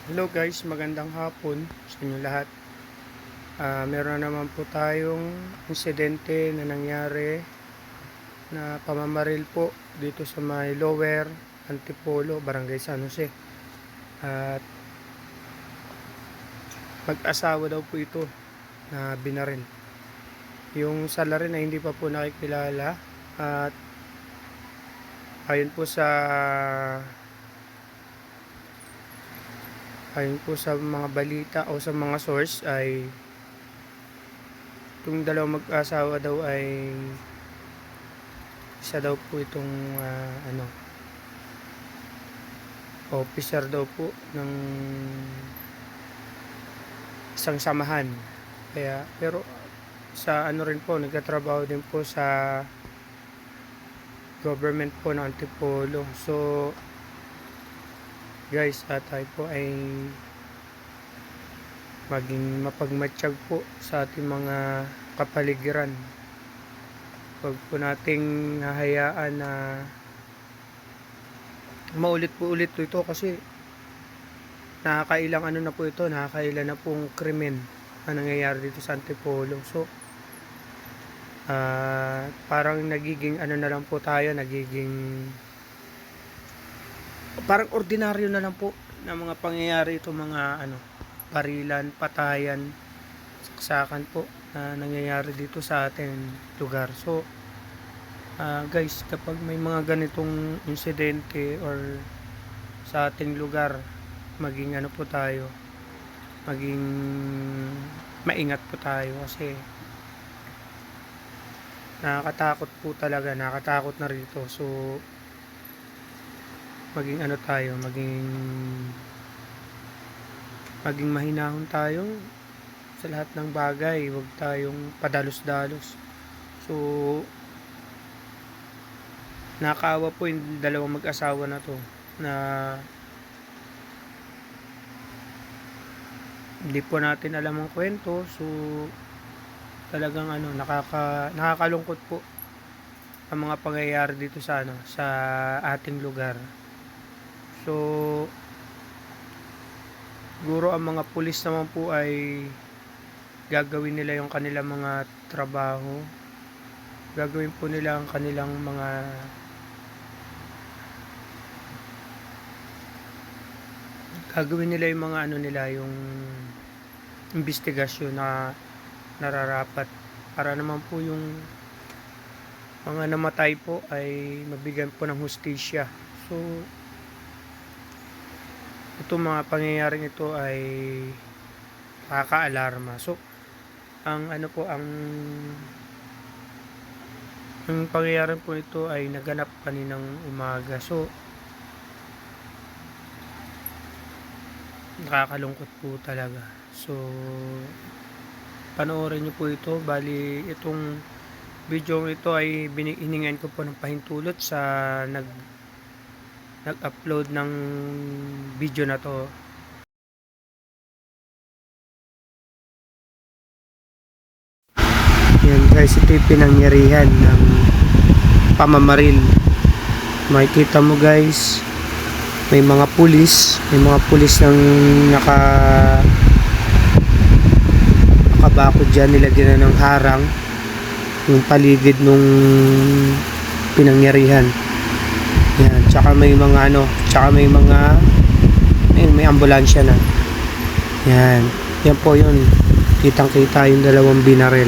Hello guys, magandang hapon sa inyo lahat. Meron naman po tayong insidente na nangyari na pamamaril po dito sa may Lower Antipolo, Barangay San Jose. At mag-asawa daw po ito na binaril. Yung salarin na hindi pa po nakikilala at ayon po sa mga balita o sa mga source ay itong dalawang mag-asawa daw ay isa daw po itong officer daw po ng isang samahan. Pero sa rin po, nagtatrabaho din po sa government po ng Antipolo. So guys, tayo po ay maging mapagmatsyag po sa ating mga kapaligiran. Huwag po nating hahayaan na maulit po ulit ito kasi nakakailang nakakailan na pong krimen na nangyayari dito sa Antipolo. So parang nagiging na lang po tayo, parang ordinaryo na lang po na mga pangyayari ito, mga barilan, patayan, saksakan po na nangyayari dito sa ating lugar. So guys, kapag may mga ganitong insidente or sa ating lugar, maging po tayo, maging maingat po tayo kasi nakakatakot po talaga, nakakatakot na rito. So maging tayo, maging mahinahon tayo sa lahat ng bagay, huwag tayong padalos-dalos. So nakakaawa po yung dalawang mag-asawa na to na hindi po natin alam ang kwento. So talagang nakakalungkot po ang mga pangyayari dito sa sa ating lugar. So siguro ang mga pulis naman po ay gagawin nila yung kanilang mga trabaho, gagawin po nila ang kanilang mga yung investigasyon na nararapat para naman po yung mga namatay po ay mabigyan po ng hustisya. So ito, mga pangyayaring ito ay nakaka-alarma. So ang pangyayari po ito ay naganap kaninang umaga. So nakakalungkot po talaga. So panoorin niyo po ito. Bali itong video ito ay hiningan ko po ng pahintulot sa nag-upload ng video na to. Yan guys, ito yung pinangyarihan ng pamamaril. Makikita mo guys, may mga pulis nang nakabakod dyan, nilagyan na ng harang yung paligid nung pinangyarihan. Yan, tsaka may ambulansya na. Yan po yun, kitang kita yung dalawang binaril.